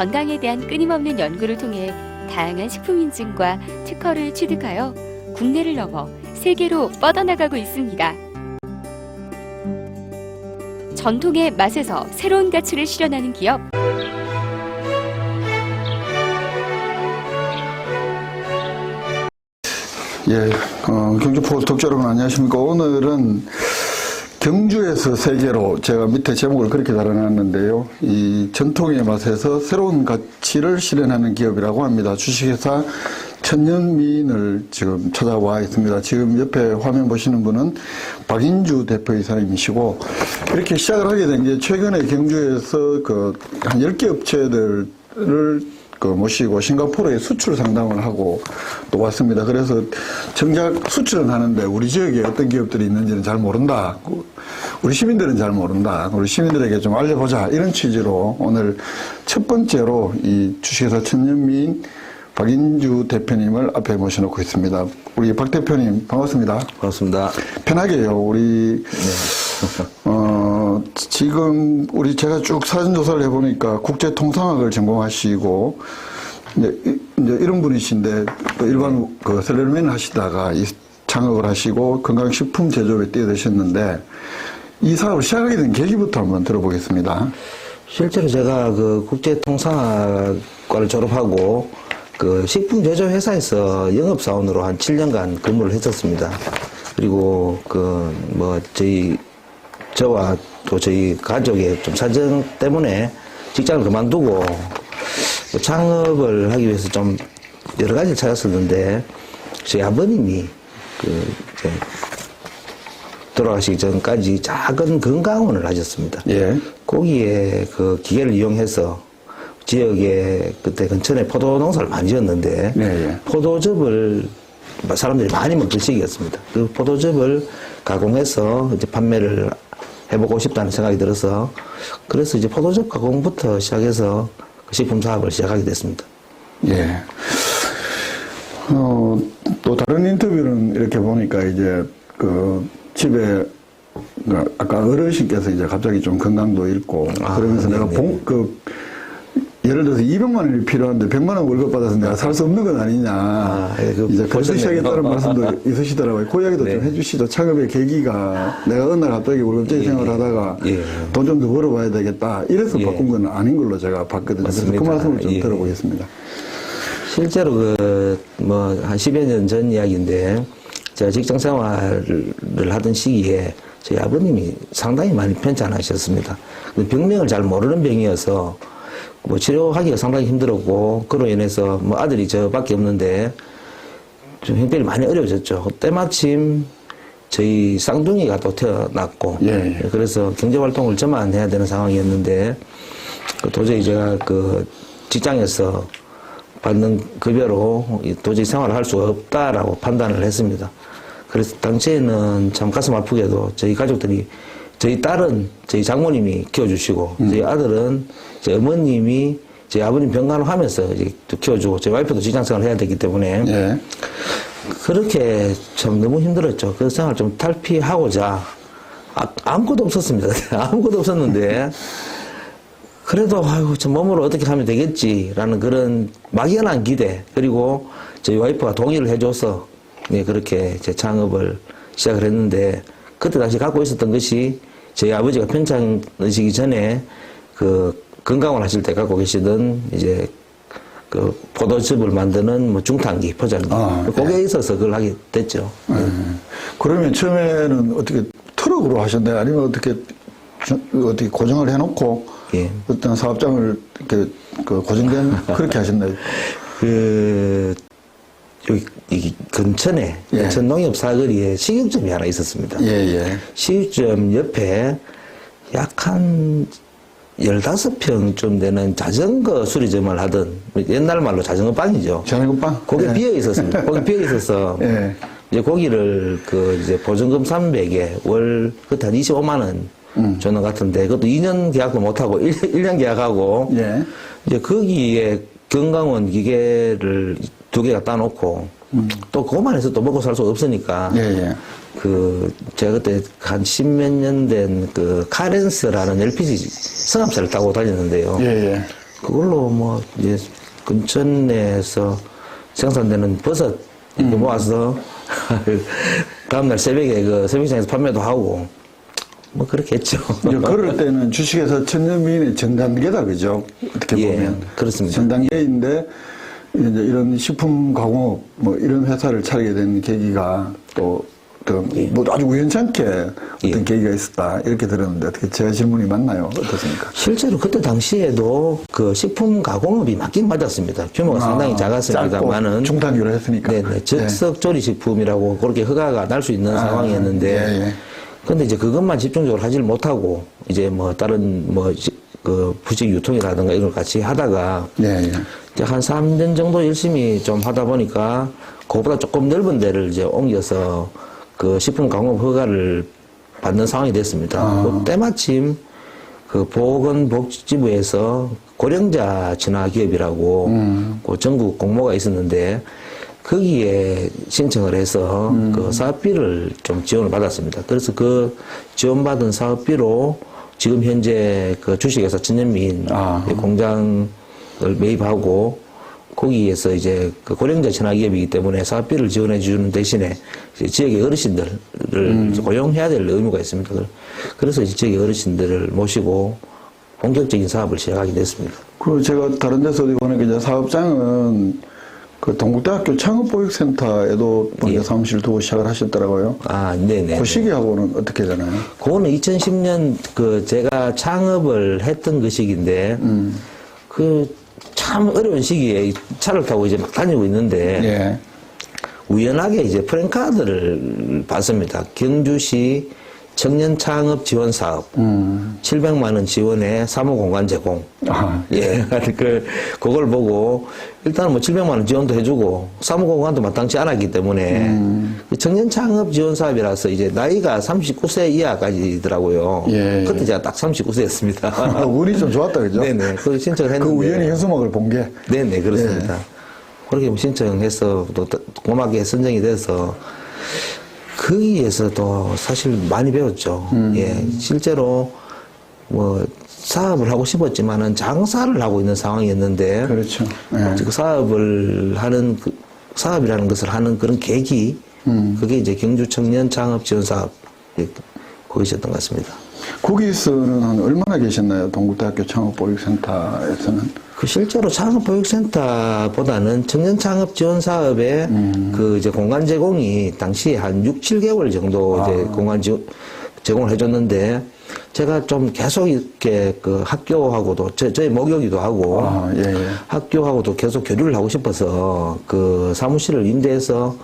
건강에 대한 끊임없는 연구를 통해 다양한 식품 인증과 특허를 취득하여 국내를 넘어 세계로 뻗어나가고 있습니다. 전통의 맛에서 새로운 가치를 실현하는 기업 예, 경주포 독자 여러분 안녕하십니까. 오늘은 경주에서 세계로 제가 밑에 제목을 그렇게 달아놨는데요. 이 전통의 맛에서 새로운 가치를 실현하는 기업이라고 합니다. 주식회사 천년미인을 지금 찾아와 있습니다. 지금 옆에 화면 보시는 분은 박인주 대표이사님이시고, 이렇게 시작을 하게 된 게 최근에 경주에서 한 10개 업체들을 모시고 싱가포르에 수출 상담을 하고 또 왔습니다. 그래서 정작 수출은 하는데 우리 지역에 어떤 기업들이 있는지는 잘 모른다. 우리 시민들은 잘 모른다. 우리 시민들에게 좀 알려보자. 이런 취지로 오늘 첫 번째로 이 주식회사 천년미인 박인주 대표님을 앞에 모셔놓고 있습니다. 우리 박 대표님 반갑습니다. 반갑습니다. 편하게요. 우리 지금 제가 쭉 사전조사를 해보니까 국제통상학을 전공하시고 이제 이런 분이신데 또 일반 셀러리맨 하시다가 창업을 하시고 건강식품 제조업에 뛰어드셨는데 이 사업을 시작하게 된 계기부터 한번 들어보겠습니다. 실제로 제가 국제통상학과를 졸업하고 식품 제조 회사에서 영업사원으로 한 7년간 근무를 했었습니다. 그리고 저와 또 저희 가족의 좀 사정 때문에 직장을 그만두고 창업을 하기 위해서 좀 여러 가지를 찾았었는데 저희 아버님이 돌아가시기 전까지 작은 건강원을 하셨습니다. 예. 거기에 기계를 이용해서 지역에 그때 근처에 포도 농사를 많이 지었는데 예. 포도즙을 사람들이 많이 먹을 시기였습니다. 그 포도즙을 가공해서 이제 판매를 해보고 싶다는 생각이 들어서 그래서 이제 포도즙 가공부터 시작해서 식품 사업을 시작하게 됐습니다. 예. 또 다른 인터뷰는 이렇게 보니까 이제 집에 아까 어르신께서 이제 갑자기 좀 건강도 잃고 그러면서 내가 예를 들어서 200만 원이 필요한데 100만 원 월급 받아서 내가 살 수 없는 건 아니냐. 이제 벌써 시작했다는 말씀도 있으시더라고요. 그 이야기도 좀 해주시죠. 창업의 계기가 내가 어느 날 갑자기 월급쟁이 생활을 하다가 돈 좀 더 벌어봐야 되겠다. 이래서 바꾼 건 아닌 걸로 제가 봤거든요. 맞습니다. 그래서 그 말씀을 좀 들어보겠습니다. 실제로 한 10여 년 전 이야기인데 제가 직장 생활을 하던 시기에 저희 아버님이 상당히 많이 편찮으셨습니다. 병명을 잘 모르는 병이어서 치료하기가 상당히 힘들었고, 그로 인해서 아들이 저밖에 없는데, 좀 형편이 많이 어려워졌죠. 때마침 저희 쌍둥이가 또 태어났고, 그래서 경제활동을 저만 해야 되는 상황이었는데, 도저히 제가 직장에서 받는 급여로 도저히 생활을 할 수가 없다라고 판단을 했습니다. 그래서 당시에는 참 가슴 아프게도 저희 가족들이 저희 딸은 저희 장모님이 키워주시고, 저희 아들은 저희 어머님이 저희 아버님 병간호 하면서 이제 키워주고, 저희 와이프도 직장생활을 해야 되기 때문에, 그렇게 참 너무 힘들었죠. 그 생활을 좀 탈피하고자, 아무것도 없었습니다. 아무것도 없었는데, 그래도, 참 몸으로 어떻게 하면 되겠지라는 그런 막연한 기대, 그리고 저희 와이프가 동의를 해줘서, 그렇게 제 창업을 시작을 했는데, 그때 당시 갖고 있었던 것이 저희 아버지가 편찮으시기 전에 건강을 하실 때 갖고 계시던 이제 포도즙을 만드는 중탕기, 포장기. 거기에 있어서 그걸 하게 됐죠. 그러면 처음에는 어떻게 트럭으로 하셨나요? 아니면 어떻게 고정을 해놓고 어떤 사업장을 이렇게 고정된 그렇게 하셨나요? 여기 근처에 근천 농협 사거리에 식육점이 하나 있었습니다. 식육점 옆에 약 한 15평쯤 되는 자전거 수리점을 하던, 옛날 말로 자전거 빵이죠. 자전거 빵? 거기 비어 있었습니다. 거기 비어 있어서 이제 거기를 이제 보증금 300에 월 그때 한 25만 원 주는 것 같은데, 그것도 2년 계약도 못하고 1년 계약하고 이제 거기에 건강원 기계를 2개 갖다 놓고 또 그것만 해서 또 먹고 살 수 없으니까 제가 그때 한 10몇 년 된 카렌스라는 LPG 승합차를 타고 다녔는데요. 그걸로 뭐 이제 근천에서 생산되는 버섯 이렇게 모아서 다음날 새벽에 그 새벽장에서 판매도 하고 뭐 그렇게 했죠. 이제 그럴 때는 주식에서 천년미인의 전 단계다, 그죠? 어떻게 예, 보면. 그렇습니다. 전 단계인데, 이제 이런 식품 가공업, 뭐 이런 회사를 차리게 된 계기가 또, 뭐 아주 우연찮게 어떤 계기가 있었다. 이렇게 들었는데, 어떻게 제가 질문이 맞나요? 어떻습니까? 실제로 그때 당시에도 그 식품 가공업이 맞긴 맞았습니다. 규모가 상당히 작았습니다만은. 중단기로 했으니까. 네네. 즉석 조리식품이라고 그렇게 허가가 날 수 있는 상황이었는데. 예, 예. 근데 이제 그것만 집중적으로 하질 못하고, 이제 뭐 다른 그 부식 유통이라든가 이런 걸 같이 하다가. 예, 예. 이제 한 3년 정도 열심히 좀 하다 보니까, 그거보다 조금 넓은 데를 이제 옮겨서 그 식품 가공업 허가를 받는 상황이 됐습니다. 그 때마침 그 보건복지부에서 고령자 진화 기업이라고 그 전국 공모가 있었는데 거기에 신청을 해서 그 사업비를 좀 지원을 받았습니다. 그래서 그 지원받은 사업비로 지금 현재 그 주식회사 천년미인 공장을 매입하고 거기에서 이제 그 고령자 진화 기업이기 때문에 사업비를 지원해 주는 대신에 이제 지역의 어르신들을 이제 고용해야 될 의무가 있습니다. 그래서 이제 지역의 어르신들을 모시고 본격적인 사업을 시작하게 됐습니다. 그 제가 다른 데서 어디 보니까 이제 사업장은 그 동국대학교 창업보육센터에도 예. 사무실 두고 시작을 하셨더라고요. 아, 네네. 그 시기하고는 어떻게 되나요? 그거는 2010년 그 제가 창업을 했던 그 시기인데 그 참 어려운 시기에 차를 타고 이제 막 다니고 있는데 예. 우연하게 이제 프랜카드를 봤습니다. 경주시 청년 창업 지원 사업 700만 원 지원에 사무 공간 제공. 예, 그걸 보고 일단은 뭐 700만 원 지원도 해주고 사무 공간도 마땅치 않았기 때문에 그 청년 창업 지원 사업이라서 이제 나이가 39세 이하까지더라고요. 예. 그때 제가 딱 39세였습니다. 운이 좀 좋았다, 그죠? 네네. 그 신청을 그 했는데. 우연히 현수막을 본 게. 네네, 그렇습니다. 그렇게 신청해서 또 고맙게 선정이 돼서 거기에서도 사실 많이 배웠죠. 예, 실제로 뭐 사업을 하고 싶었지만은 장사를 하고 있는 상황이었는데, 그렇죠. 예. 그 사업을 하는 사업이라는 것을 하는 그런 계기, 그게 이제 경주 청년 창업 지원 사업 거기셨던 것 같습니다. 거기서는 한 얼마나 계셨나요? 동국대학교 창업보육센터에서는? 그 실제로 창업보육센터보다는 청년 창업 지원 사업에 그 이제 공간 제공이 당시에 한 6, 7개월 정도 이제 공간 제공을 해줬는데 제가 좀 계속 이렇게 그 학교하고도 저희 목욕이도 하고 예, 예. 학교하고도 계속 교류를 하고 싶어서 그 사무실을 임대해서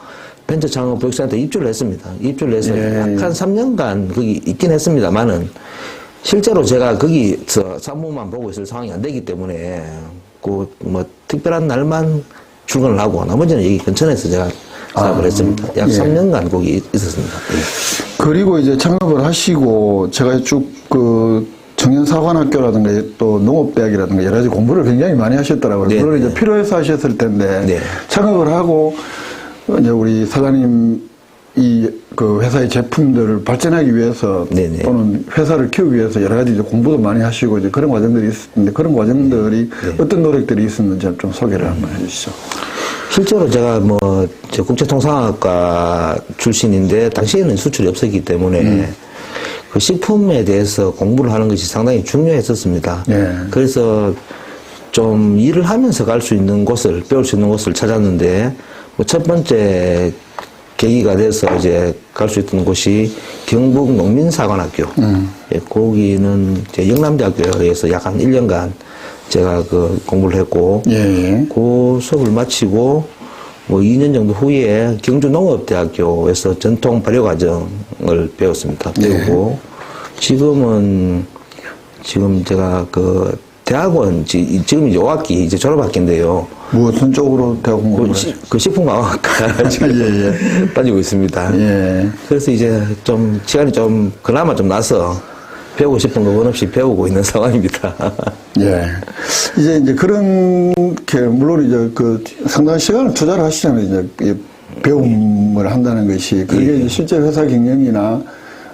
벤처창업보육센터 입주를 했습니다. 입주를 해서 예. 약 한 3년간 거기 있긴 했습니다만은 실제로 제가 거기서 사무만 보고 있을 상황이 안 되기 때문에 그 뭐 특별한 날만 출근을 하고 나머지는 여기 근처에서 제가 사업을 했습니다. 약 예. 3년간 거기 있었습니다. 그리고 이제 창업을 하시고 제가 쭉 그 청년사관학교라든가 또 농업대학이라든가 여러 가지 공부를 굉장히 많이 하셨더라고요. 네, 물론 네. 이제 필요해서 하셨을 텐데 네. 창업을 하고 이제 우리 사장님 이 그 회사의 제품들을 발전하기 위해서 네네. 또는 회사를 키우기 위해서 여러 가지 이제 공부도 많이 하시고 이제 그런 과정들이 있었는데 그런 과정들이 어떤 노력들이 있었는지 좀 소개를 한번 해주시죠. 실제로 제가 뭐 저 국제통상학과 출신인데 당시에는 수출이 없었기 때문에 그 식품에 대해서 공부를 하는 것이 상당히 중요했었습니다. 예. 그래서 좀 일을 하면서 갈 수 있는 곳을 배울 수 있는 곳을 찾았는데 뭐 첫 번째 계기가 돼서 이제 갈 수 있던 곳이 경북 농민사관학교. 예, 거기는 이제 영남대학교에서 약 한 1년간 제가 그 공부를 했고, 예. 그 수업을 마치고 뭐 2년 정도 후에 경주농업대학교에서 전통 발효과정을 배웠습니다. 배우고 지금은 지금 제가 그 대학원 지금 이제 5학기 이제 졸업학기인데요. 무엇은 쪽으로 대학 공부를 그 식품과학과 예, 다니고 있습니다. 예. 그래서 이제 좀 시간이 좀 그나마 좀 나서 배우고 싶은 거 원 없이 배우고 있는 상황입니다. 예. 이제 그런 게 물론 이제 그 상당한 시간을 투자를 하시잖아요. 이제 이 배움을 한다는 것이 그게 예. 이제 실제 회사 경영이나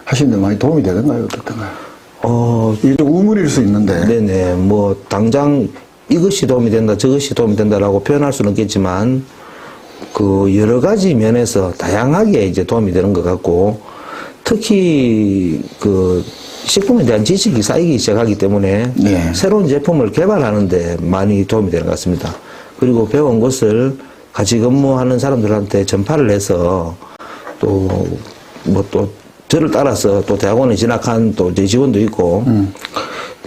하시는데 많이 도움이 되던가요? 어떻던가요? 이게 좀 우물일 수 있는데. 네네. 뭐 당장 이것이 도움이 된다, 저것이 도움이 된다라고 표현할 수는 없겠지만, 그 여러 가지 면에서 다양하게 이제 도움이 되는 것 같고, 특히 그 식품에 대한 지식이 쌓이기 시작하기 때문에 네. 새로운 제품을 개발하는데 많이 도움이 되는 것 같습니다. 그리고 배운 것을 같이 근무하는 사람들한테 전파를 해서 또 저를 따라서 또 대학원에 진학한 또 제 직원도 있고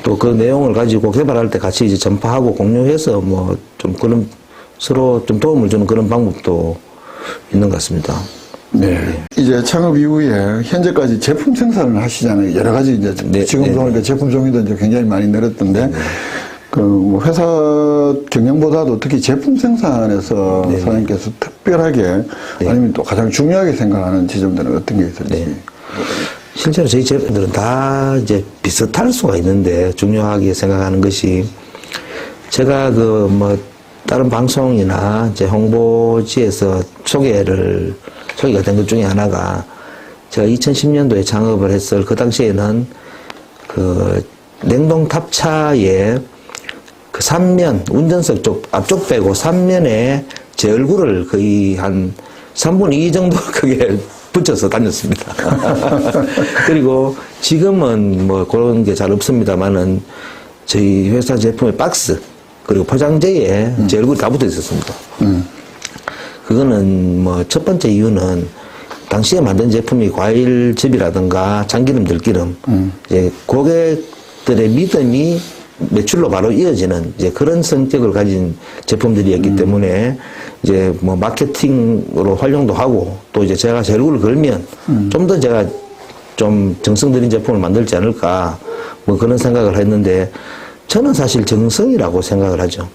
또 그 내용을 가지고 개발할 때 같이 이제 전파하고 공유해서 뭐 좀 그런 서로 좀 도움을 주는 그런 방법도 있는 것 같습니다. 네. 이제 창업 이후에 현재까지 제품 생산을 하시잖아요. 여러 가지 이제 네, 지금 네, 보니까 제품 종류도 이제 굉장히 많이 늘었던데 그 뭐 회사 경영보다도 특히 제품 생산에서 네. 사장님께서 특별하게 네. 아니면 또 가장 중요하게 생각하는 지점들은 어떤 게 있을지. 네. 실제로 저희 제품들은 다 이제 비슷할 수가 있는데 중요하게 생각하는 것이 제가 그 뭐 다른 방송이나 이제 홍보지에서 소개가 된 것 중에 하나가 제가 2010년도에 창업을 했을 그 당시에는 그 냉동 탑차에 그 3면 운전석 쪽 앞쪽 빼고 3면에 제 얼굴을 거의 한 3분의 2 정도 크게 붙여서 다녔습니다. 그리고 지금은 뭐 그런 게 잘 없습니다만은 저희 회사 제품의 박스 그리고 포장재에 제 얼굴이 다 붙어 있었습니다. 그거는 뭐 첫 번째 이유는 당시에 만든 제품이 과일즙이라든가 참기름, 들기름, 이제 고객들의 믿음이 매출로 바로 이어지는 이제 그런 성격을 가진 제품들이었기 때문에 이제 뭐 마케팅으로 활용도 하고 또 이제 제가 제 얼굴을 걸면 좀 더 제가 좀 정성 들인 제품을 만들지 않을까 뭐 그런 생각을 했는데 저는 사실 정성이라고 생각을 하죠.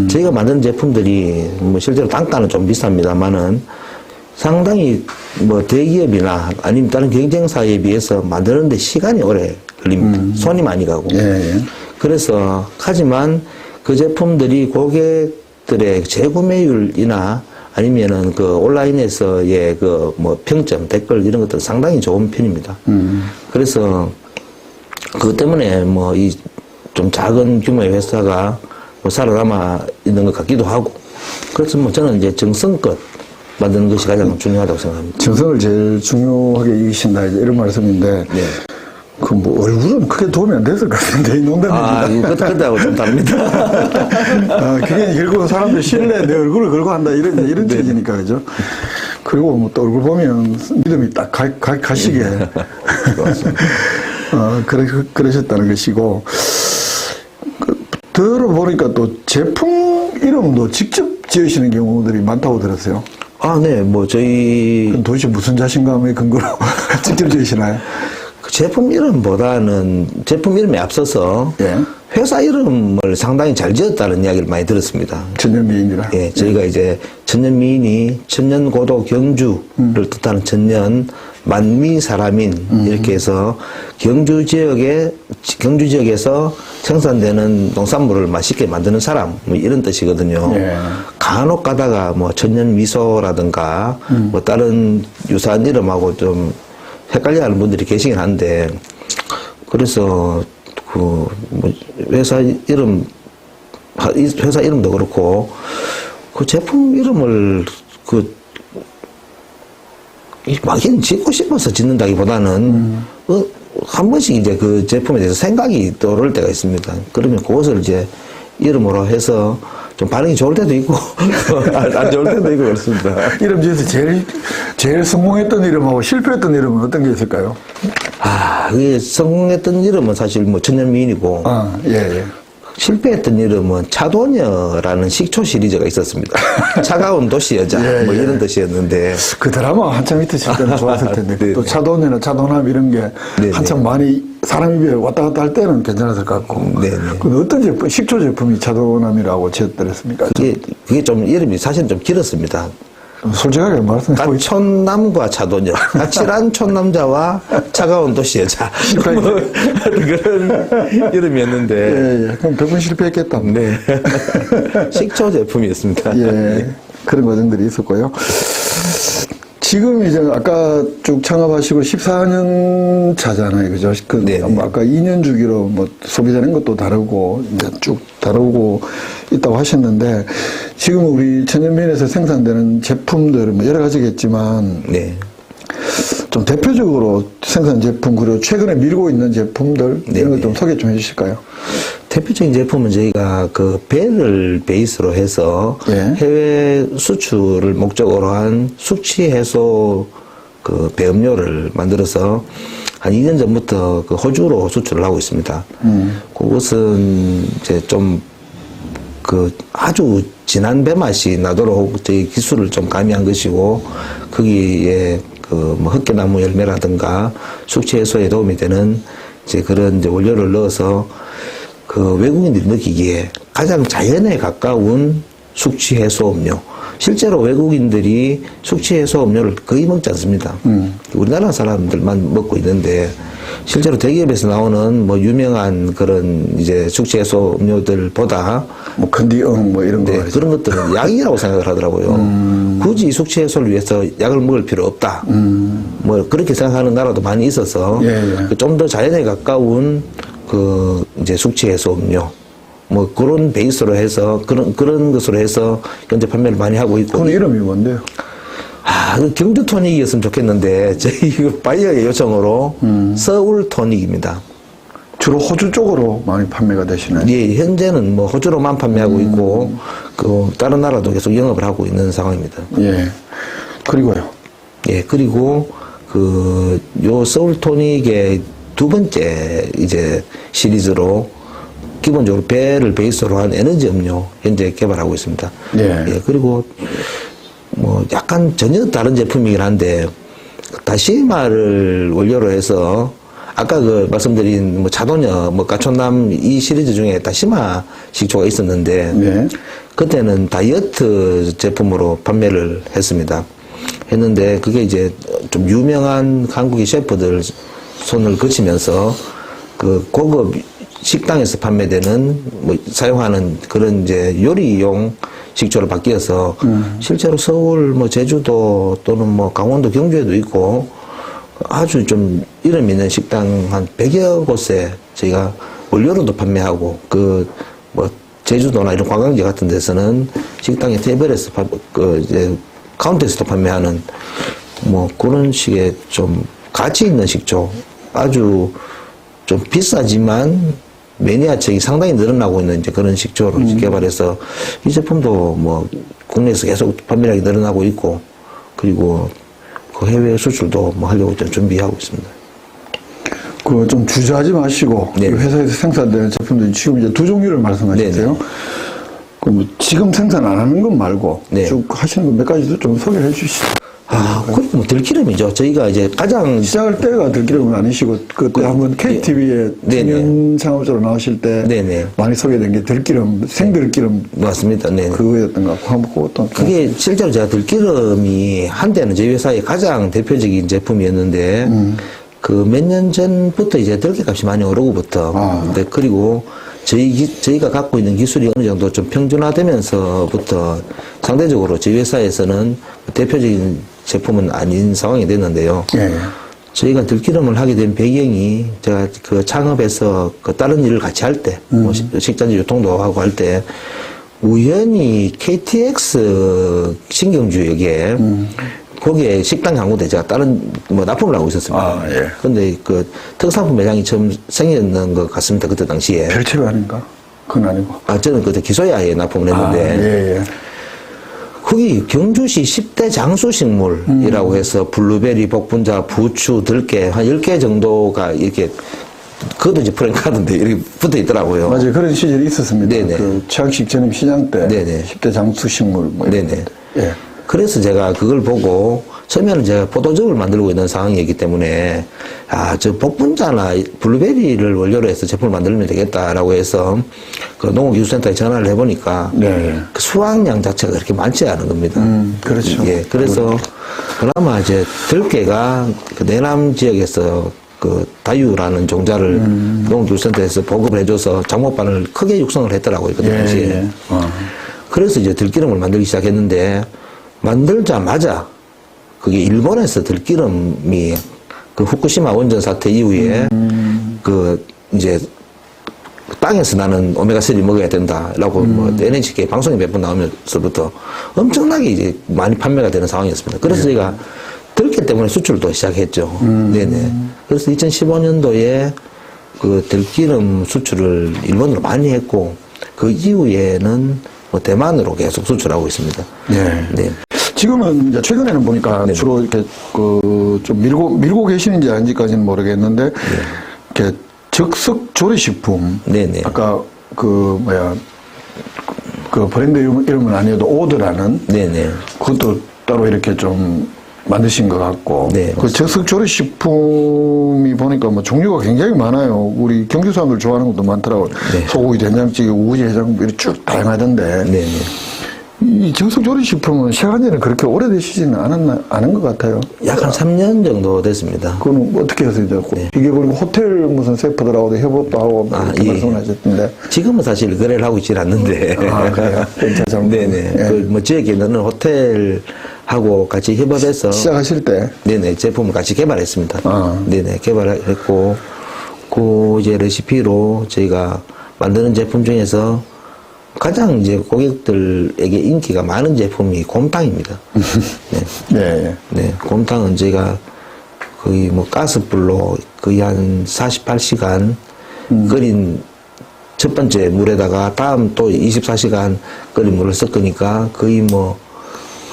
저희가 만든 제품들이 뭐 실제로 단가는 좀 비쌉니다만은 상당히 뭐 대기업이나 아니면 다른 경쟁사에 비해서 만드는데 시간이 오래 걸립니다. 손이 많이 가고. 예. 그래서 하지만 그 제품들이 고객들의 재구매율이나 아니면은 그 온라인에서의 그 뭐 평점, 댓글 이런 것들 상당히 좋은 편입니다. 그래서 그것 때문에 뭐 이 좀 작은 규모의 회사가 뭐 살아남아 있는 것 같기도 하고 그래서 뭐 저는 이제 정성껏 만드는 것이 가장 중요하다고 생각합니다. 정성을 제일 중요하게 이기신다 이런 말씀인데 네. 그 뭐 얼굴은 크게 도움이 안 됐을 것 같은데 농담입니다. 이거 그때하고 좀 다릅니다. 그게 결국 사람들 신뢰 내 얼굴을 걸고 한다 이런 취지니까 그죠. 그리고 뭐 또 얼굴 보면 믿음이 딱 가시게 그러셨다는 것이고 들어보니까 또 제품 이름도 직접 지으시는 경우들이 많다고 들었어요. 네, 뭐 저희 그럼 도대체 무슨 자신감의 근거로 직접 지으시나요? 그 제품 이름보다는 제품 이름에 앞서서 예. 회사 이름을 상당히 잘 지었다는 이야기를 많이 들었습니다. 천년미인이라. 예, 저희가 이제 천년미인이 천년고도 경주를 뜻하는 천년, 만미 사람인 이렇게 해서 경주 지역에서 생산되는 농산물을 맛있게 만드는 사람 뭐 이런 뜻이거든요. 예. 간혹 가다가 뭐 천년미소라든가 뭐 다른 유사한 이름하고 좀 헷갈려하는 분들이 계시긴 한데 그래서 그 뭐 회사 이름도 그렇고 그 제품 이름을 막연 짓고 싶어서 짓는다기보다는 한 번씩 이제 그 제품에 대해서 생각이 떠오를 때가 있습니다. 그러면 그것을 이제 이름으로 해서 좀 반응이 좋을 때도 있고 안 좋을 때도 있고 그렇습니다. 이름 중에서 제일 성공했던 이름하고 실패했던 이름은 어떤 게 있을까요? 그게 성공했던 이름은 사실 뭐 천년미인이고 예. 실패했던 이름은 차도녀라는 식초 시리즈가 있었습니다. 차가운 도시 여자 뭐 이런 뜻이었는데 그 드라마 한참 있으실 때는 좋았을 텐데 네. 또 차도녀나 차도남 이런 게 네, 한참 많이 사람 입에 왔다 갔다 할 때는 괜찮았을 것 같고 네. 근데 어떤 제품, 식초 제품이 차도남이라고 지었더랬습니까? 그게 좀 이름이 사실 좀 길었습니다. 솔직하게 말씀해 보시죠. 촌남과 차도녀, 까칠한 촌남자와 차가운 도시 여자 뭐 그런 이름이었는데 예. 그럼 100번 실패했겠다. 네. 식초 제품이었습니다. 예. 그런 과정들이 있었고요. 지금 이제 아까 쭉 창업하시고 14년 차잖아요. 그죠? 네. 뭐 아까 2년 주기로 뭐 소비되는 것도 다르고, 이제 쭉 다루고 있다고 하셨는데, 지금 우리 천연면에서 생산되는 제품들, 뭐 여러 가지겠지만, 네. 좀 대표적으로 생산 제품, 그리고 최근에 밀고 있는 제품들, 이런 것 좀 소개 좀 해주실까요? 대표적인 제품은 저희가 그 배를 베이스로 해서 예. 해외 수출을 목적으로 한 숙취 해소 그 배음료를 만들어서 한 2년 전부터 그 호주로 수출을 하고 있습니다. 그것은 이제 좀 그 아주 진한 배 맛이 나도록 저희 기술을 좀 가미한 것이고, 거기에 그 뭐 흑개나무 열매라든가 숙취 해소에 도움이 되는 이제 그런 이제 원료를 넣어서 그 외국인들이 느끼기에 가장 자연에 가까운 숙취 해소 음료. 실제로 외국인들이 숙취 해소 음료를 거의 먹지 않습니다. 우리나라 사람들만 먹고 있는데, 실제로 대기업에서 나오는 뭐 유명한 그런 이제 숙취 해소 음료들보다 뭐 컨디응 뭐 이런 거. 네, 그런 것들은 약이라고 생각을 하더라고요. 굳이 숙취 해소를 위해서 약을 먹을 필요 없다. 뭐 그렇게 생각하는 나라도 많이 있어서 예, 예. 좀 더 자연에 가까운 그 이제 숙취 해소 음료 뭐 그런 베이스로 해서 그런 것으로 해서 현재 판매를 많이 하고 있고. 그건 이름이 뭔데요? 그 경주 토닉이었으면 좋겠는데 저희 그 바이어의 요청으로 서울 토닉입니다. 주로 호주 쪽으로 많이 판매가 되시나요? 예, 현재는 뭐 호주로만 판매하고 있고 그 다른 나라도 계속 영업을 하고 있는 상황입니다. 예. 그리고요. 예, 그리고 그 요 서울 토닉의 두 번째 이제 시리즈로 기본적으로 배를 베이스로 한 에너지 음료 현재 개발하고 있습니다. 예. 그리고 뭐 약간 전혀 다른 제품이긴 한데 다시마를 원료로 해서 아까 그 말씀드린 뭐 자도녀, 뭐 가촌남 이 시리즈 중에 다시마 식초가 있었는데 네. 그때는 다이어트 제품으로 판매를 했는데 그게 이제 좀 유명한 한국의 셰프들 손을 거치면서 그 고급 식당에서 판매되는 뭐 사용하는 그런 이제 요리용 식초로 바뀌어서 실제로 서울 뭐 제주도 또는 뭐 강원도 경주에도 있고 아주 좀 이름 있는 식당 한 100여 곳에 저희가 원료로도 판매하고 그 뭐 제주도나 이런 관광지 같은 데서는 식당의 테이블에서 그 이제 카운터에서도 판매하는 뭐 그런 식의 좀 가치 있는 식초, 아주 좀 비싸지만 매니아층이 상당히 늘어나고 있는 이제 그런 식초를 개발해서 이 제품도 뭐 국내에서 계속 판매량이 늘어나고 있고, 그리고 그 해외 수출도 뭐 하려고 좀 준비하고 있습니다. 그 좀 주저하지 마시고 네. 이 회사에서 생산되는 제품들이 지금 이제 두 종류를 말씀하셨어요. 네, 네. 그럼 지금 생산 안 하는 것 말고 네. 쭉 하시는 거 몇 가지도 좀 소개해 주시죠. 그리고 뭐 들기름이죠. 저희가 이제 가장 시작할 때가 들기름은 아니시고 그때 한번 KTV에 네, 청년 창업자로 나오실 때 네, 네. 많이 소개된 게 들기름, 생들기름 맞습니다. 네. 그거였던 것 같고 한번 그것도 그게 실제로 제가 들기름이 한때는 저희 회사의 가장 대표적인 제품이었는데 그 몇 년 전부터 이제 들기값이 많이 오르고부터 근데 그리고 저희가 갖고 있는 기술이 어느 정도 좀 평준화되면서부터 상대적으로 저희 회사에서는 대표적인 제품은 아닌 상황이 됐는데요. 예. 저희가 들기름을 하게 된 배경이 제가 그 창업에서 그 다른 일을 같이 할 때, 뭐 식자재 유통도 하고 할 때, 우연히 KTX 신경주역에 거기에 식당 광고대 제가 다른 뭐 납품을 하고 있었습니다. 예. 근데 그 특산품 매장이 처음 생겼는 것 같습니다. 그때 당시에. 별채가 아닌가? 그건 아니고. 저는 그때 기소야에 납품을 했는데. 예. 거기 경주시 10대 장수식물이라고 해서 블루베리, 복분자, 부추, 들깨 한 10개 정도가 이렇게 그것도 이제 프랭카드인데 이렇게 붙어 있더라고요. 맞아요. 그런 시절이 있었습니다. 네네. 그 최학식 전임 시장 때 네네. 10대 장수식물 뭐 이런 네네. 거. 예. 그래서 제가 그걸 보고 처음에는 제가 포도즙을 만들고 있는 상황이기 때문에 저 복분자나 블루베리를 원료로 해서 제품을 만들면 되겠다라고 해서 그 농업기술센터에 전화를 해보니까 네. 그 수확량 자체가 그렇게 많지 않은 겁니다. 그렇죠. 예, 그래서 그나마 이제 들깨가 그 내남 지역에서 그 다유라는 종자를 농업기술센터에서 보급을 해줘서 작목반을 크게 육성을 했더라고요. 그때 당시에. 예. 그래서 이제 들기름을 만들기 시작했는데 만들자마자 그게 일본에서 들기름이 그 후쿠시마 원전 사태 이후에 그 이제 땅에서 나는 오메가3 먹어야 된다라고 뭐 NHK 방송에 몇 번 나오면서부터 엄청나게 이제 많이 판매가 되는 상황이었습니다. 그래서 저희가 들기 때문에 수출도 시작했죠. 네네. 그래서 2015년도에 그 들기름 수출을 일본으로 많이 했고 그 이후에는 뭐 대만으로 계속 수출하고 있습니다. 네. 네. 지금은 이제 최근에는 보니까 네. 주로 이렇게 그 좀 밀고 계시는지 아닌지까지는 모르겠는데 이렇게 즉석 조리식품. 네네. 아까 그 뭐야 그 브랜드 이름은 아니어도 오드라는 네네. 그것도 따로 이렇게 좀 만드신 것 같고. 네, 그 즉석 조리식품이 보니까 뭐 종류가 굉장히 많아요. 우리 경주 사람들 좋아하는 것도 많더라고요. 네. 소고기 된장찌개, 우거지 해장국 이렇게 쭉 다양하던데. 네네. 이 즉석 조리식품은 시간제는 그렇게 오래되시지는 않은 것 같아요. 약 한 3년 정도 됐습니다. 그건 어떻게 해서 이제 네. 이게 보니까 호텔 무슨 셰프들하고도 협업도 하고 이렇게 예. 말씀을 하셨던데. 지금은 사실 거래를 하고 있질 않는데. 아, 그래요? 괜찮죠. 네네. 예. 그 뭐 지역에 있는 호텔하고 같이 협업해서. 시작하실 때. 네네. 제품을 같이 개발했습니다. 아. 네네. 개발했고, 그 이제 레시피로 저희가 만드는 제품 중에서 가장 이제 고객들에게 인기가 많은 제품이 곰탕입니다. 네. 네. 네. 곰탕은 저희가 거의 뭐 가스불로 거의 한 48시간 끓인 첫 번째 물에다가 다음 또 24시간 끓인 물을 섞으니까 거의 뭐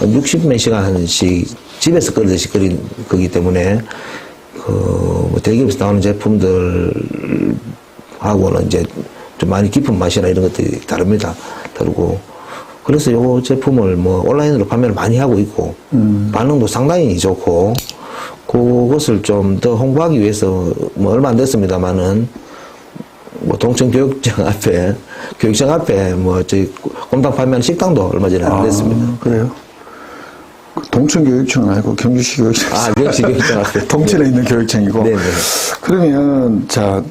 60몇 시간씩 집에서 끓이듯이 끓인 거기 때문에 그 대기업에서 나오는 제품들하고는 이제 좀 많이 깊은 맛이나 이런 것들이 다릅니다. 다르고. 그래서 요 제품을 뭐 온라인으로 판매를 많이 하고 있고, 반응도 상당히 좋고, 그것을 좀 더 홍보하기 위해서 뭐 얼마 안 됐습니다만은, 뭐 동천 교육청 앞에 뭐 저희 곰탕 판매하는 식당도 얼마 전에 안 됐습니다. 그래요? 동천 교육청은 아니고 경주시 교육청. 아, 경주시 교육청 앞에. 동천에 있는 교육청이고. 네네. 그러면, 자,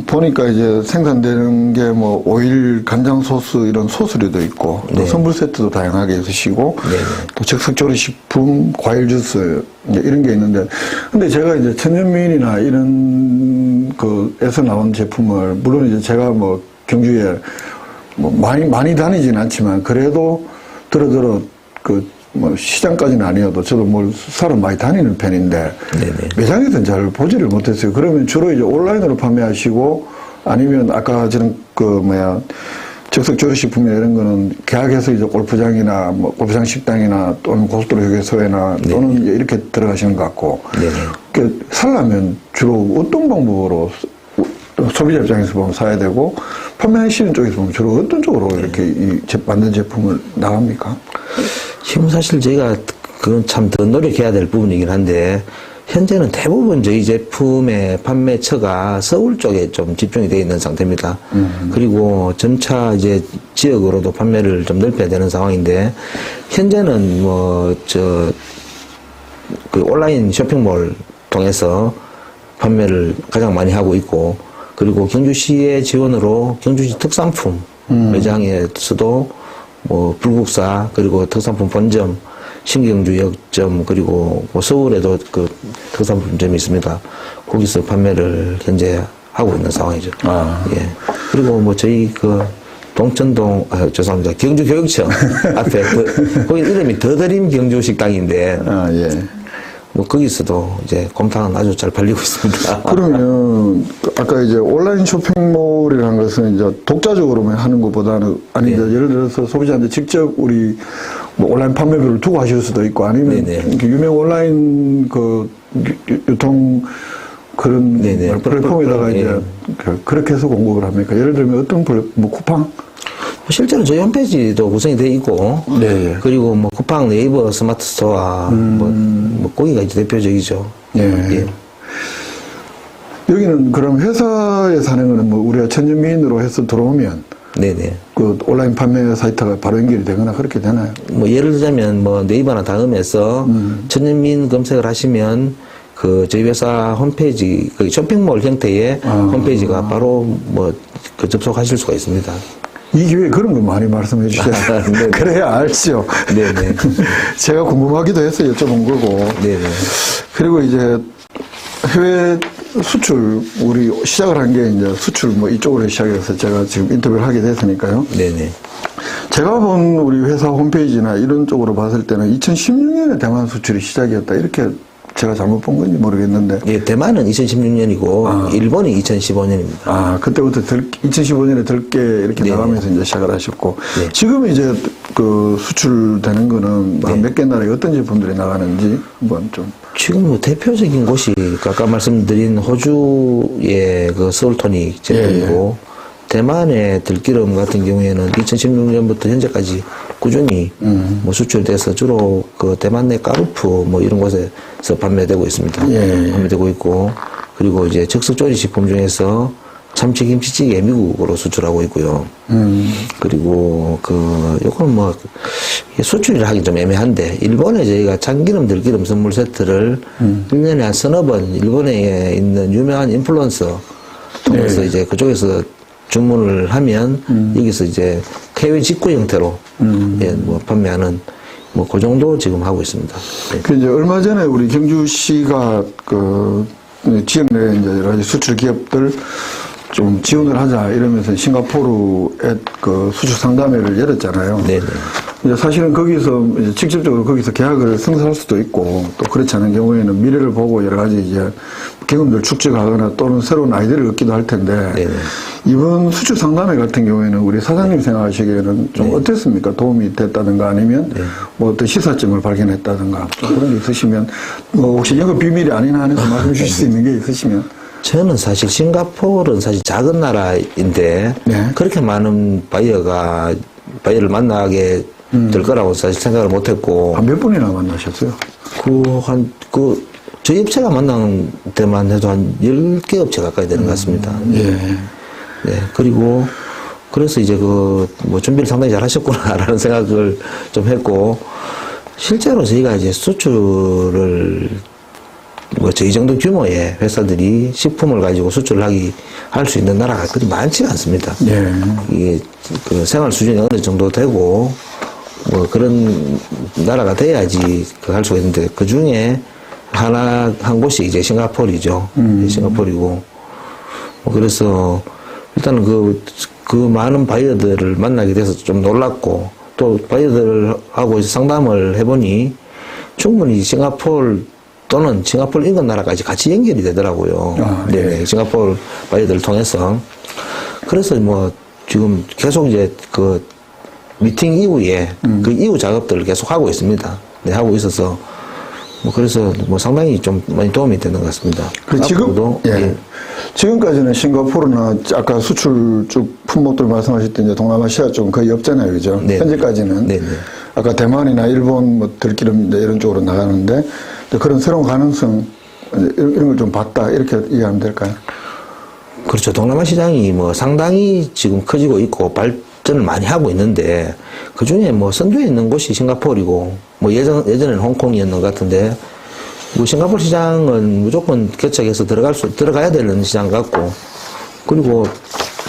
보니까 이제 생산되는 게 뭐 오일, 간장 소스 이런 소스류도 있고, 또 네. 선불 세트도 다양하게 있으시고, 네네. 또 즉석조리식품, 과일 주스, 이제 이런 게 있는데, 근데 제가 이제 천연미인이나 이런 그에서 나온 제품을, 물론 이제 제가 뭐 경주에 뭐 많이 다니진 않지만, 그래도 들어 뭐 시장까지는 아니어도 저도 뭘 사러 많이 다니는 편인데 네네. 매장에서는 잘 보지를 못했어요. 그러면 주로 이제 온라인으로 판매하시고 아니면 아까 저는 즉석 조리식품이나 이런 거는 계약해서 이제 골프장이나 뭐 골프장 식당이나 또는 고속도로 휴게소에나 또는 이제 이렇게 들어가시는 것 같고 그 살려면 주로 어떤 방법으로 소비자 입장에서 보면 사야 되고 판매하시는 쪽에서 보면 주로 어떤 쪽으로 이렇게 만든 제품을 나갑니까? 지금 사실 저희가 그건 참 더 노력해야 될 부분이긴 한데 현재는 대부분 저희 제품의 판매처가 서울 쪽에 좀 집중이 되어 있는 상태입니다. 그리고 점차 이제 지역으로도 판매를 좀 넓혀야 되는 상황인데 현재는 그 온라인 쇼핑몰 통해서 판매를 가장 많이 하고 있고 그리고 경주시의 지원으로 경주시 특산품 매장에서도 뭐 불국사 그리고 특산품 본점 신경주 역점 그리고 뭐 서울에도 그 특산품점이 있습니다. 거기서 판매를 현재 하고 있는 상황이죠. 예. 그리고 뭐 저희 그 동천동 죄송합니다. 경주교육청 앞에 거기 이름이 더드림 경주식당인데 예. 뭐 거기서도 이제 곰탕은 아주 잘 팔리고 있습니다. 그러면 아까 이제 온라인 쇼핑몰이라는 것은 이제 독자적으로만 하는 것보다는 아니 이제 예를 들어서 소비자한테 직접 우리 뭐 온라인 판매비를 두고 하실 수도 있고 아니면 이렇게 유명 온라인 그 유통 그런 플랫폼에다가 이제 그렇게 해서 공급을 합니까? 예를 들면 어떤 뭐 쿠팡? 실제로 저희 홈페이지도 구성이 되어 있고, 네. 그리고 뭐 쿠팡, 네이버, 스마트 스토어, 뭐 거기가 이제 대표적이죠. 예. 여기는 그럼 회사에 사는 거는 뭐 우리가 천연미인으로 해서 들어오면 네네. 그 온라인 판매 사이트가 바로 연결이 되거나 그렇게 되나요? 뭐 예를 들자면 뭐 네이버나 다음에서 천연미인 검색을 하시면 그 저희 회사 홈페이지, 그 쇼핑몰 형태의 홈페이지가 바로 뭐 그 접속하실 수가 있습니다. 이 기회에 그런 거 많이 말씀해 주셔야 네네. 그래야 알죠. 네네. 제가 궁금하기도 해서 여쭤본 거고. 네네. 그리고 이제 해외 수출, 우리 시작을 한 게 이제 수출 뭐 이쪽으로 시작해서 제가 지금 인터뷰를 하게 됐으니까요. 네네. 제가 본 우리 회사 홈페이지나 이런 쪽으로 봤을 때는 2016년에 대만 수출이 시작이었다. 이렇게 제가 잘못 본 건지 모르겠는데. 예, 대만은 2016년이고 일본이 2015년입니다. 아, 그때부터 2015년에 들게 이렇게 네. 나가면서 이제 시작을 하셨고. 네. 지금 이제 그 수출되는 거는 한 몇 개 나라에 어떤 제품들이 나가는지 한번 좀. 지금 뭐 대표적인 곳이 아까 말씀드린 호주의 그 서울토닉 제품이고 대만의 들기름 같은 경우에는 2016년부터 현재까지 꾸준히 뭐 수출돼서 주로 그 대만 내 까르프 뭐 이런 곳에서 판매되고 있습니다. 예. 판매되고 있고 그리고 이제 즉석조리식품 중에서 참치김치찌개 미국으로 수출하고 있고요. 그리고 요거는 뭐 수출이라 하기 좀 애매한데 일본에 저희가 참기름 들기름 선물 세트를 1년에 한 서너 번 일본에 있는 유명한 인플루언서 통해서 네. 이제 그쪽에서 주문을 하면 여기서 이제 해외 직구 형태로 예, 뭐 판매하는 뭐 그 정도 지금 하고 있습니다. 네. 그 이제 얼마 전에 우리 경주시가 그 지역 내 이제 여러 가지 수출 기업들 좀 지원을 하자 이러면서 싱가포르에 그 수출 상담회를 열었잖아요. 네네. 이제 사실은 거기서 이제 직접적으로 거기서 계약을 승소할 수도 있고 또 그렇지 않은 경우에는 미래를 보고 여러 가지 이제 경험들 축적하거나 또는 새로운 아이디어를 얻기도 할 텐데 네네. 이번 수출 상담회 같은 경우에는 우리 사장님 생각하시기에는 좀 네. 어땠습니까? 도움이 됐다든가 아니면 뭐 어떤 시사점을 발견했다든가 좀 그런 게 있으시면 뭐 혹시 영업 비밀이 아닌 한에서 말씀 주실 수 있는 게 있으시면 저는 사실 싱가포르는 사실 작은 나라인데 네. 그렇게 많은 바이어를 만나게 될 거라고 사실 생각을 못했고 한 몇 분이나 만나셨어요? 저희 업체가 만난 데만 해도 한 10개 업체 가까이 되는 것 같습니다. 예. 네. 그리고 그래서 이제 뭐 준비를 상당히 잘 하셨구나라는 생각을 좀 했고 실제로 저희가 이제 수출을 뭐 저희 정도 규모의 회사들이 식품을 가지고 수출을 할 수 있는 나라가 그리 많지가 않습니다. 예. 이게 그 생활 수준이 어느 정도 되고 뭐 그런 나라가 돼야지 할 수가 있는데 그 중에 한 곳이 이제 싱가포르이죠. 싱가포르이고 뭐 그래서 일단은 그 많은 바이어들을 만나게 돼서 좀 놀랐고 또 바이어들하고 상담을 해보니 충분히 싱가포르 또는 싱가포르 인근 나라까지 같이 연결이 되더라고요. 아, 네. 예. 싱가포르 바이어들을 통해서. 그래서 뭐 지금 계속 이제 그 미팅 이후에 그 이후 작업들을 계속 하고 있습니다. 네, 하고 있어서 뭐 그래서 뭐 상당히 좀 많이 도움이 되는 것 같습니다. 그 지금 앞으로도, 예. 예. 지금까지는 싱가포르나 아까 수출 쪽 품목들 말씀하셨던 이제 동남아시아 쪽은 거의 없잖아요, 그죠? 네. 현재까지는 네, 네. 아까 대만이나 일본 뭐 들기름 이제 이런 쪽으로 나가는데 그런 새로운 가능성 이런 걸 좀 봤다 이렇게 이해하면 될까요? 그렇죠. 동남아 시장이 뭐 상당히 지금 커지고 있고 발전을 많이 하고 있는데 그 중에 뭐 선두에 있는 곳이 싱가포르이고 뭐 예전에는 홍콩이었는 것 같은데 뭐 싱가포르 시장은 무조건 개척해서 들어가야 되는 시장 같고 그리고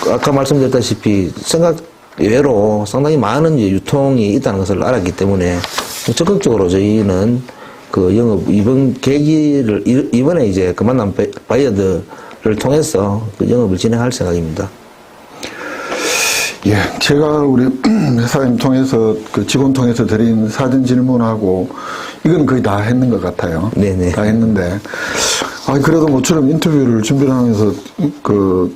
아까 말씀드렸다시피 생각 외로 상당히 많은 이제 유통이 있다는 것을 알았기 때문에 적극적으로 저희는 그 영업 이번에 이제 그 만난 바이어들을 통해서 그 영업을 진행할 생각입니다. 예, 제가 우리 회사님 통해서 그 직원 통해서 드린 사전 질문하고 이건 거의 다 했는 것 같아요. 네네. 다 했는데 그래도 모처럼 인터뷰를 준비를 하면서 그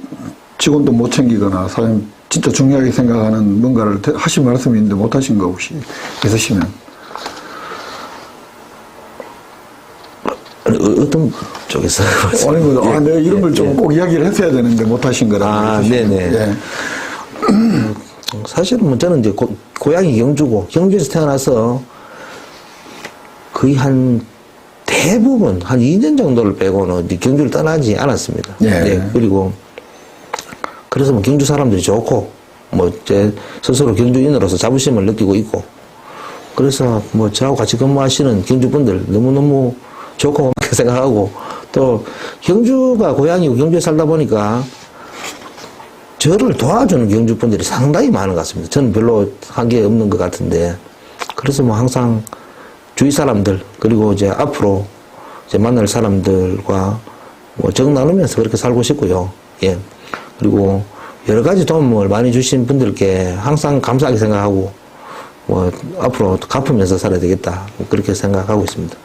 직원도 못 챙기거나 사장님 진짜 중요하게 생각하는 뭔가를 하신 말씀이 있는데 못 하신 거 혹시 있으시면 어떤 쪽에서? 아니 뭐 내가 이런 걸 좀 꼭 이야기를 했어야 되는데 못 하신 거라. 네네. 예. 사실은 뭐 저는 이제 고향이 경주고 경주에서 태어나서 거의 한 대부분 한 2년 정도를 빼고는 경주를 떠나지 않았습니다. 예. 네, 그리고 그래서 뭐 경주 사람들이 좋고 뭐 제 스스로 경주인으로서 자부심을 느끼고 있고 그래서 뭐 저하고 같이 근무하시는 경주분들 너무너무 좋고 고맙게 생각하고 또 경주가 고향이고 경주에 살다 보니까 저를 도와주는 경주분들이 상당히 많은 것 같습니다. 저는 별로 한계 없는 것 같은데, 그래서 뭐 항상 주위 사람들, 그리고 이제 앞으로 이제 만날 사람들과 뭐 정 나누면서 그렇게 살고 싶고요. 예. 그리고 여러 가지 도움을 많이 주신 분들께 항상 감사하게 생각하고, 뭐 앞으로 갚으면서 살아야 되겠다. 그렇게 생각하고 있습니다.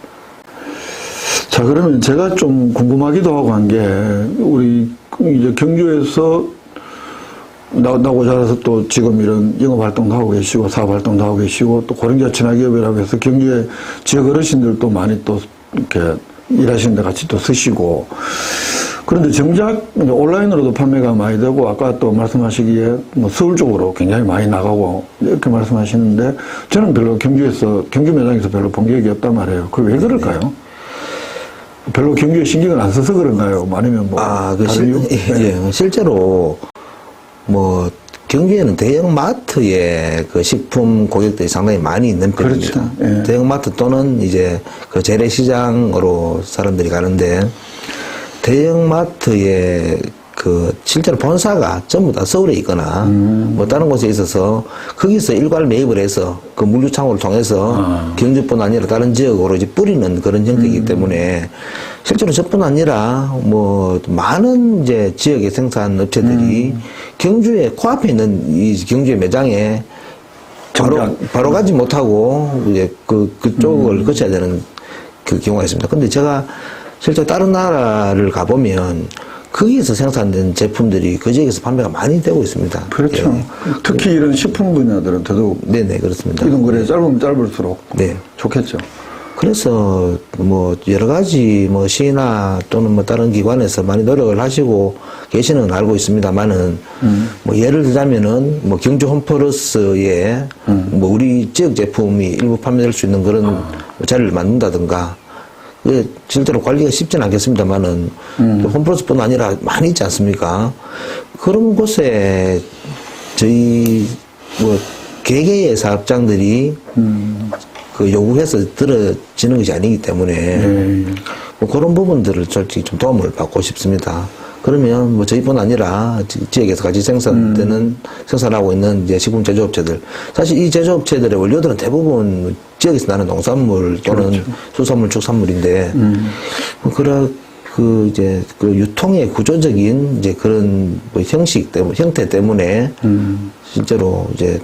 자, 그러면 제가 좀 궁금하기도 하고 한 게, 우리 이제 경주에서 나고 자라서 또 지금 이런 영업 활동도 하고 계시고, 사업 활동도 하고 계시고, 또 고령자 친화기업이라고 해서 경주에 지역 어르신들도 많이 또 이렇게 일하시는 데 같이 또 쓰시고, 그런데 정작 온라인으로도 판매가 많이 되고, 아까 또 말씀하시기에 뭐 서울 쪽으로 굉장히 많이 나가고, 이렇게 말씀하시는데, 저는 별로 경주 매장에서 별로 본 적이 없단 말이에요. 그게 왜 그럴까요? 별로 경주에 신경을 안 써서 그런가요? 아니면 뭐 다른 이유? 예, 실제로 뭐 경주에는 대형마트에 그 식품 고객들이 상당히 많이 있는 편입니다. 그렇죠. 예. 대형마트 또는 이제 그 재래시장으로 사람들이 가는데, 대형마트에 그 실제로 본사가 전부 다 서울에 있거나 뭐 다른 곳에 있어서 거기서 일괄 매입을 해서 그 물류창고를 통해서 경주뿐 아니라 다른 지역으로 이제 뿌리는 그런 형태이기 때문에, 실제로 저뿐 아니라 뭐 많은 이제 지역의 생산 업체들이 경주에 코앞에 있는 이 경주의 매장에 바로 가지 못하고 이제 그쪽을 거쳐야 되는 그 경우가 있습니다. 근데 제가 실제 다른 나라를 가보면 거기에서 생산된 제품들이 그 지역에서 판매가 많이 되고 있습니다. 그렇죠. 예. 특히 이런 식품 분야들은 더더욱 네네, 그렇습니다. 이동 거리가 짧으면 짧을수록 네. 좋겠죠. 그래서 뭐 여러 가지 뭐 시나 또는 뭐 다른 기관에서 많이 노력을 하시고 계시는 건 알고 있습니다만은 뭐 예를 들자면은 뭐 경주 홈플러스에 뭐 우리 지역 제품이 일부 판매될 수 있는 그런 자리를 만든다든가, 실제로 관리가 쉽지는 않겠습니다만은 홈플러스뿐 아니라 많이 있지 않습니까? 그런 곳에 저희 뭐 개개의 사업장들이 그 요구해서 들어지는 것이 아니기 때문에 뭐 그런 부분들을 솔직히 좀 도움을 받고 싶습니다. 그러면 뭐 저희뿐 아니라 지역에서 같이 생산하고 있는 이제 식품 제조업체들, 사실 이 제조업체들의 원료들은 대부분 지역에서 나는 농산물 또는 그렇죠. 수산물, 축산물인데, 그 이제 그 유통의 구조적인 이제 그런 뭐 형태 때문에 실제로 이제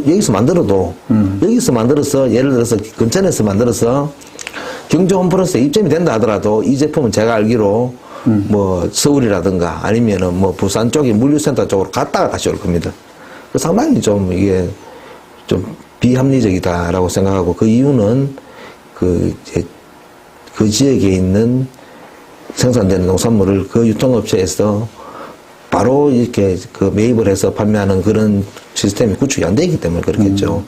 여기서 만들어서 예를 들어서 근천에서 만들어서 경주 홈플러스에 입점이 된다 하더라도 이 제품은 제가 알기로 뭐 서울이라든가 아니면은 뭐 부산 쪽에 물류센터 쪽으로 갔다가 다시 올 겁니다. 상당히 좀 이게 좀 비합리적이다라고 생각하고, 그 이유는 그 지역에 있는 생산되는 농산물을 그 유통업체에서 바로 이렇게 그 매입을 해서 판매하는 그런 시스템이 구축이 안 되기 때문에 그렇겠죠.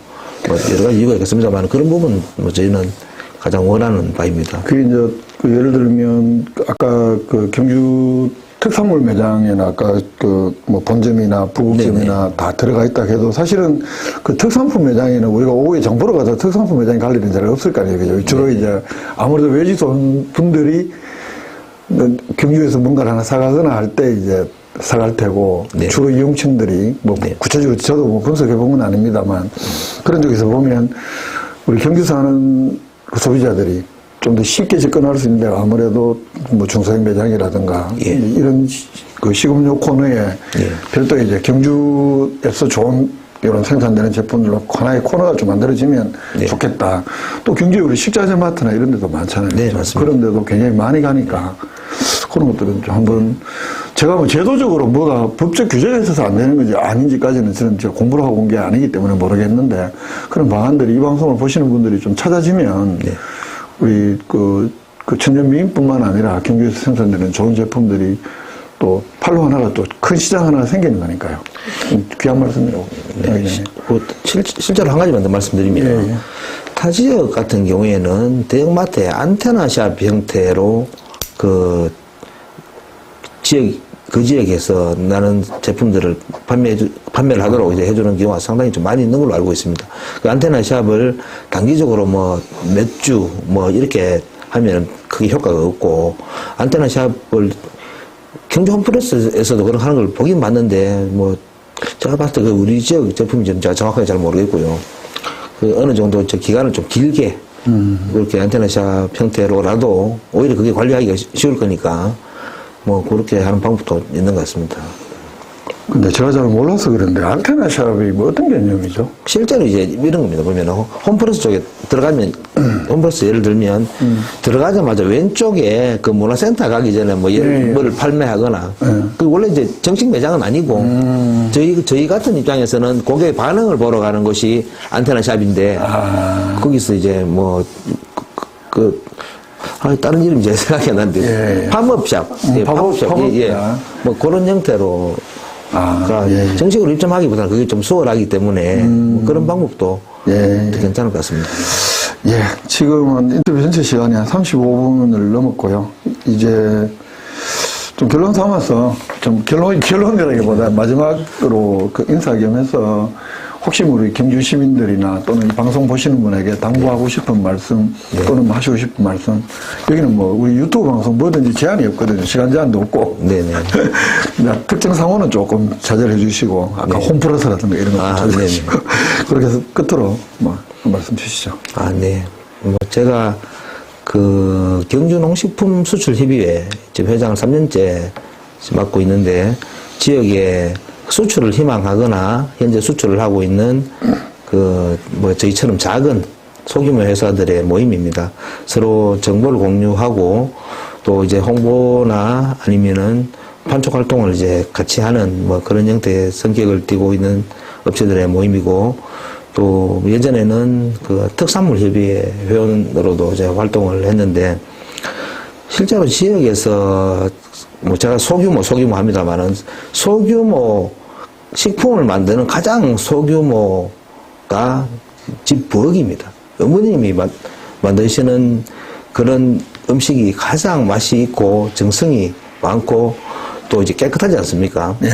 뭐 여러 가지 이유가 있겠습니다만 그런 부분 뭐 저희는 가장 원하는 바입니다. 그게 이제 그 예를 들면 아까 그 경주 특산물 매장에나 아까 그 뭐 본점이나 부국점이나 다 들어가 있다 해도 사실은 그 특산품 매장에는 우리가 오후에 장 보러 가서 특산품 매장에 갈 일은 잘 없을 거 아니에요. 그죠? 주로 이제 아무래도 외지에서 온 분들이 경주에서 뭔가를 하나 사가거나 할 때 이제 사갈 테고, 주로 이용층들이 뭐 구체적으로 저도 뭐 분석해 본 건 아닙니다만 그런 쪽에서 보면 우리 경주 사는 그 소비자들이 좀 더 쉽게 접근할 수 있는데, 아무래도 뭐 중소형 매장이라든가 이런 그 식음료 코너에 별도의 이제 경주에서 좋은 이런 생산되는 제품들로 하나의 코너가 좀 만들어지면 좋겠다. 또 경주에 우리 식자재 마트나 이런 데도 많잖아요. 네, 맞습니다. 그런 데도 굉장히 많이 가니까 그런 것들은 좀 한번 제가 뭐 제도적으로 뭐가 법적 규제가 있어서 안 되는 건지 아닌지까지는 저는 제가 공부를 하고 온 게 아니기 때문에 모르겠는데, 그런 방안들이 이 방송을 보시는 분들이 좀 찾아지면 우리 그 천연미인뿐만 아니라 경주에서 생산되는 좋은 제품들이 또 팔로 하나가 또 큰 시장 하나 생기는 거니까요. 귀한 말씀이라고. 실제로 한 가지만 더 말씀드리면, 타 지역 같은 경우에는 대형마트에 안테나샵 형태로 그 지역에서 나는 제품들을 판매를 하도록 이제 해주는 경우가 상당히 좀 많이 있는 걸로 알고 있습니다. 그 안테나샵을 단기적으로 뭐 몇 주 뭐 이렇게 하면 크게 효과가 없고, 안테나샵을 경주 홈프레스에서도 그런 하는 걸 보긴 봤는데, 뭐, 제가 봤을 때 그 우리 지역 제품이 좀 제가 정확하게 잘 모르겠고요. 그 어느 정도 저 기간을 좀 길게, 그렇게 안테나샵 형태로라도 오히려 그게 관리하기가 쉬울 거니까, 뭐, 그렇게 하는 방법도 있는 것 같습니다. 근데 제가 잘 몰라서 그런데 안테나 샵이 뭐 어떤 개념이죠? 실제로 이제 이런 겁니다. 보면 홈프레스 쪽에 들어가면 홈프레스 예를 들면 들어가자마자 왼쪽에 그 문화센터 가기 전에 뭐 뭐를 판매하거나 그 원래 이제 정식 매장은 아니고 저희 같은 입장에서는 고객의 반응을 보러 가는 것이 안테나 샵인데 거기서 이제 뭐 다른 이름이 제 생각이 안 나는데 팝업샵 팝업샵 뭐 그런 형태로 정식으로 입점하기보다는 그게 좀 수월하기 때문에 뭐 그런 방법도 괜찮을 것 같습니다. 예, 지금은 인터뷰 전체 시간이 한 35분을 넘었고요. 이제 좀 결론 삼아서 좀 결론이라기보다 마지막으로 그 인사 겸해서 혹시 우리 경주 시민들이나 또는 이 방송 보시는 분에게 당부하고 싶은 말씀 또는 뭐 하시고 싶은 말씀, 여기는 뭐 우리 유튜브 방송 뭐든지 제한이 없거든요. 시간 제한도 없고. 네네. 특정 상호는 조금 자제를 해주시고 아까 홈플러스라든가 이런 거 자제해 주시고 그렇게 해서 끝으로 뭐 말씀 주시죠. 네. 뭐 제가 그 경주 농식품 수출 협의회 지금 회장을 3년째 맡고 있는데 지역에 수출을 희망하거나 현재 수출을 하고 있는 그 뭐 저희처럼 작은 소규모 회사들의 모임입니다. 서로 정보를 공유하고 또 이제 홍보나 아니면은 판촉 활동을 이제 같이 하는 뭐 그런 형태의 성격을 띠고 있는 업체들의 모임이고 또 예전에는 그 특산물 협의회 회원으로도 이제 활동을 했는데 실제로 지역에서 뭐 제가 소규모 합니다만은 소규모 식품을 만드는 가장 소규모가 집 부엌입니다. 어머님이 만드시는 그런 음식이 가장 맛이 있고 정성이 많고 또 이제 깨끗하지 않습니까? 네.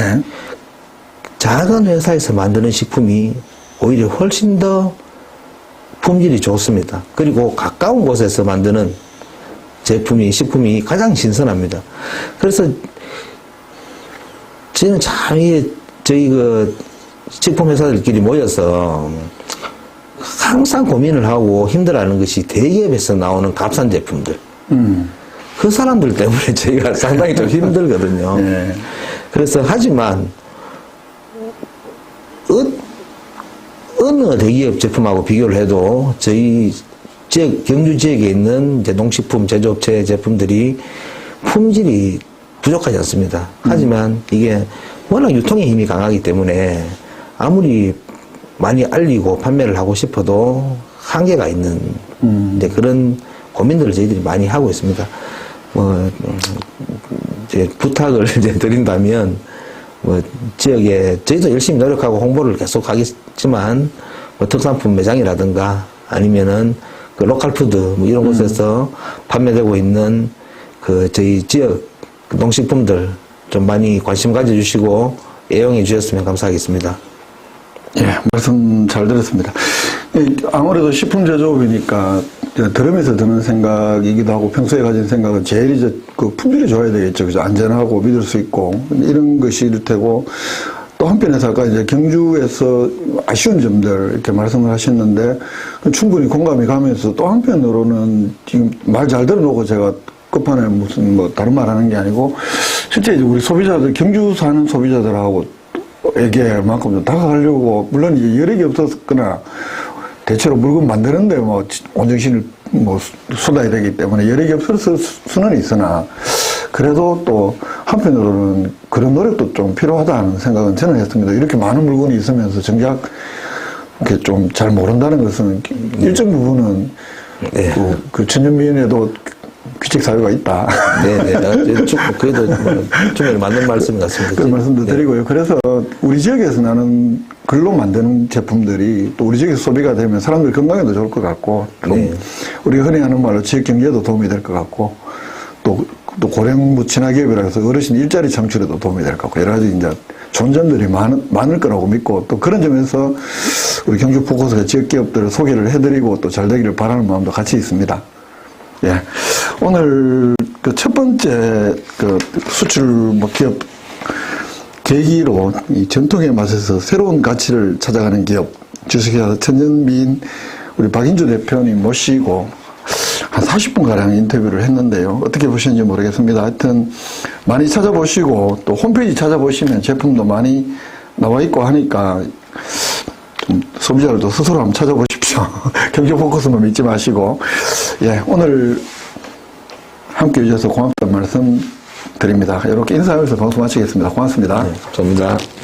작은 회사에서 만드는 식품이 오히려 훨씬 더 품질이 좋습니다. 그리고 가까운 곳에서 만드는 식품이 가장 신선합니다. 그래서 저는 참 저희 그 식품 회사들끼리 모여서 항상 고민을 하고 힘들어하는 것이 대기업에서 나오는 값싼 제품들. 그 사람들 때문에 저희가 상당히 좀 힘들거든요. 네. 그래서 하지만 어느 대기업 제품하고 비교를 해도 저희 경주 지역에 있는 이제 농식품 제조업체 제품들이 품질이 부족하지 않습니다. 하지만 이게 워낙 유통의 힘이 강하기 때문에 아무리 많이 알리고 판매를 하고 싶어도 한계가 있는 이제 그런 고민들을 저희들이 많이 하고 있습니다. 뭐 이제 부탁을 이제 드린다면 뭐 지역에 저희도 열심히 노력하고 홍보를 계속 하겠지만 뭐 특산품 매장이라든가 아니면은 그 로컬 푸드 뭐 이런 곳에서 판매되고 있는 그 저희 지역 농식품들 좀 많이 관심 가져주시고 애용해 주셨으면 감사하겠습니다. 예, 말씀 잘 들었습니다. 아무래도 식품 제조업이니까 들으면서 드는 생각이기도 하고 평소에 가진 생각은 제일 이제 그 품질이 좋아야 되겠죠. 그죠? 안전하고 믿을 수 있고 이런 것이 이렇고 또 한편에서 아까 이제 경주에서 아쉬운 점들 이렇게 말씀을 하셨는데 충분히 공감이 가면서 또 한편으로는 지금 말 잘 들어놓고 제가 끝판에 무슨 뭐 다른 말 하는 게 아니고 실제 이제 우리 소비자들 경주 사는 소비자들하고 에게만큼 좀 다가가려고 물론 이제 여력이 없었거나 대체로 물건 만드는데 뭐 온정신을 뭐 쏟아야 되기 때문에 여력이 없을 수는 있으나 그래도 또 한편으로는 그런 노력도 좀 필요하다는 생각은 저는 했습니다. 이렇게 많은 물건이 있으면서 정작 이렇게 좀 잘 모른다는 것은 일정 부분은 그 천연미인에도 규칙 사유가 있다. 네네. 그래도 좀 맞는 말씀 같습니다. 그런 말씀도 드리고요. 그래서 우리 지역에서 나는 글로 만드는 제품들이 또 우리 지역에서 소비가 되면 사람들 건강에도 좋을 것 같고, 우리가 흔히 하는 말로 지역 경제에도 도움이 될 것 같고, 또 고령부 친화기업이라 해서 어르신 일자리 창출에도 도움이 될 것 같고, 여러 가지 이제 좋은 점들이 많을 거라고 믿고, 또 그런 점에서 우리 경주 포커스가 지역 기업들을 소개를 해드리고 또 잘 되기를 바라는 마음도 같이 있습니다. 예. 오늘 그 첫 번째 그 수출 뭐 기업 계기로 이 전통의 맛에서 새로운 가치를 찾아가는 기업 주식회사 천연미인 우리 박인주 대표님 모시고 한 40분가량 인터뷰를 했는데요. 어떻게 보셨는지 모르겠습니다. 하여튼 많이 찾아보시고 또 홈페이지 찾아보시면 제품도 많이 나와 있고 하니까 좀 소비자들도 스스로 한번 찾아보십시오. 경제 포커스만 믿지 마시고. 예, 오늘 함께 해주셔서 고맙다는 말씀 드립니다. 이렇게 인사하면서 방송 마치겠습니다. 고맙습니다. 네, 감사합니다.